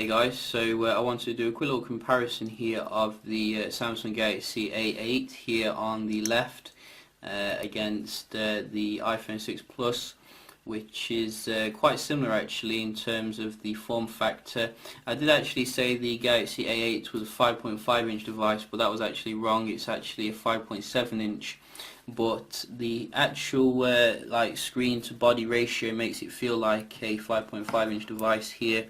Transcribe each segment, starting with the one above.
Hey guys, so I wanted to do a quick little comparison here of the Samsung Galaxy A8 here on the left against the iPhone 6 Plus, which is quite similar actually in terms of the form factor. I did actually say the Galaxy A8 was a 5.5 inch device, but that was actually wrong. It's actually a 5.7 inch. But the actual like screen to body ratio makes it feel like a 5.5 inch device here,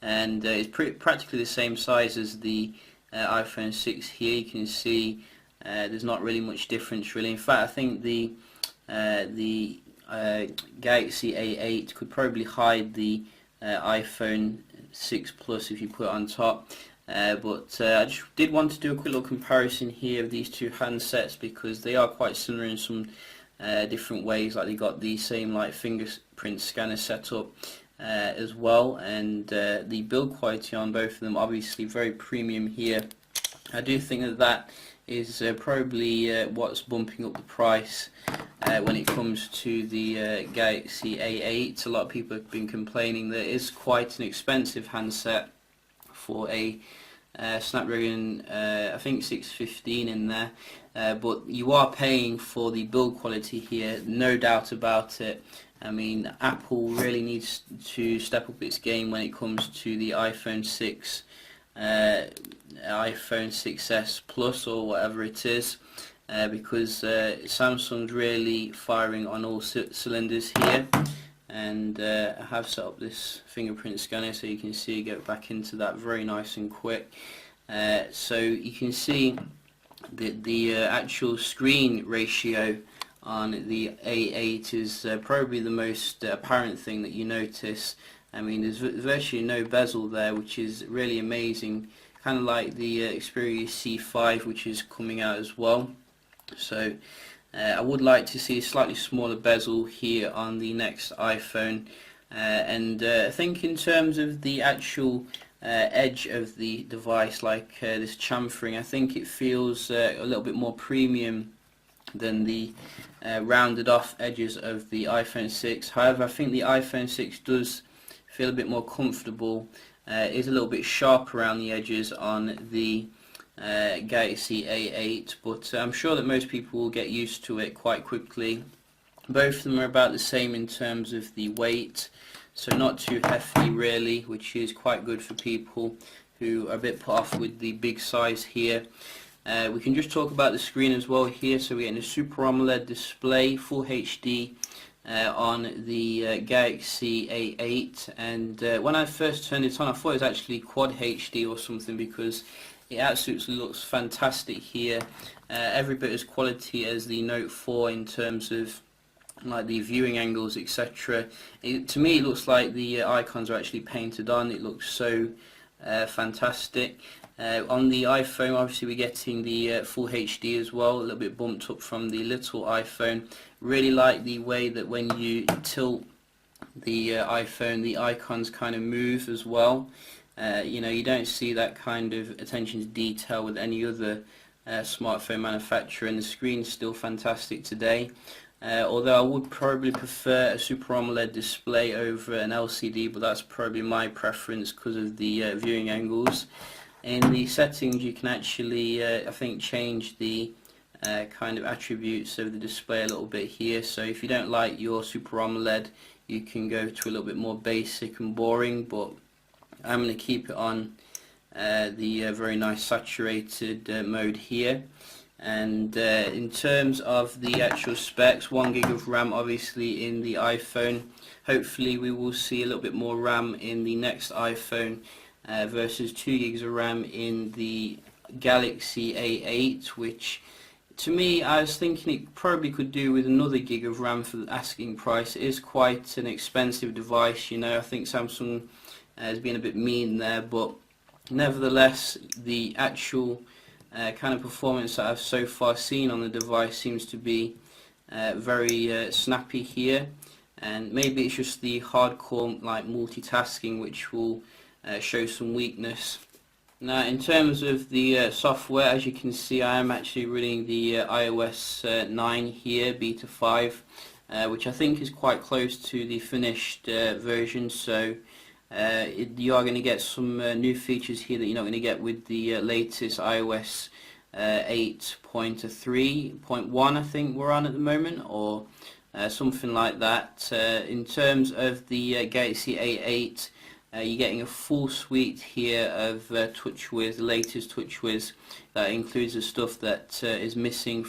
and it's practically the same size as the iPhone 6 here. You can see there's not really much difference really. In fact, I think the Galaxy A8 could probably hide the iPhone 6 Plus if you put it on top. But I just did want to do a quick little comparison here of these two handsets because they are quite similar in some different ways. Like they got the same like fingerprint scanner setup as well, and the build quality on both of them obviously very premium here. I do think that is probably what's bumping up the price when it comes to the Galaxy A8. A lot of people have been complaining that it is quite an expensive handset for a Snapdragon I think 615 in there, but you are paying for the build quality here, no doubt about it. I mean, Apple really needs to step up its game when it comes to the iPhone 6, iPhone 6s Plus or whatever it is, because Samsung's really firing on all cylinders here. And I have set up this fingerprint scanner so you can see get back into that very nice and quick. So you can see that the actual screen ratio on the A8 is probably the most apparent thing that you notice. I mean, there's virtually no bezel there, which is really amazing, kind of like the Xperia C5, which is coming out as well. So I would like to see a slightly smaller bezel here on the next iPhone, and I think in terms of the actual edge of the device, like this chamfering, I think it feels a little bit more premium than the rounded off edges of the iPhone 6. However, I think the iPhone 6 does feel a bit more comfortable. It is a little bit sharp around the edges on the Galaxy A8, but I'm sure that most people will get used to it quite quickly. Both of them are about the same in terms of the weight, so not too hefty really, which is quite good for people who are a bit put off with the big size here. We can just talk about the screen as well here. So we're getting a Super AMOLED display, Full HD on the Galaxy A8, and when I first turned it on I thought it was actually Quad HD or something, because it absolutely looks fantastic here, every bit as quality as the Note 4 in terms of like the viewing angles, etc. To me it looks like the icons are actually painted on. It looks so fantastic. On the iPhone obviously we're getting the Full HD as well, a little bit bumped up from the little iPhone. Really like the way that when you tilt the iPhone, the icons kind of move as well. You know, you don't see that kind of attention to detail with any other smartphone manufacturer, and the screen's still fantastic today. Although I would probably prefer a Super AMOLED display over an LCD, but that's probably my preference because of the viewing angles. In the settings you can actually I think change the kind of attributes of the display a little bit here. So if you don't like your Super AMOLED, you can go to a little bit more basic and boring, but I'm going to keep it on the very nice saturated mode here. And in terms of the actual specs, 1 gig of RAM obviously in the iPhone. Hopefully we will see a little bit more RAM in the next iPhone versus 2 gigs of RAM in the Galaxy A8, which to me I was thinking it probably could do with another gig of RAM for the asking price. It is quite an expensive device, you know. I think Samsung has been a bit mean there, but nevertheless the actual kind of performance that I've so far seen on the device seems to be very snappy here, and maybe it's just the hardcore like multitasking which will show some weakness. Now in terms of the software, as you can see I am actually running the iOS 9 here, Beta 5, which I think is quite close to the finished version, so You are going to get some new features here that you're not going to get with the latest iOS 8.3.1, I think we're on at the moment, or something like that. In terms of the Galaxy A8, you're getting a full suite here of TouchWiz, the latest TouchWiz, that includes the stuff that is missing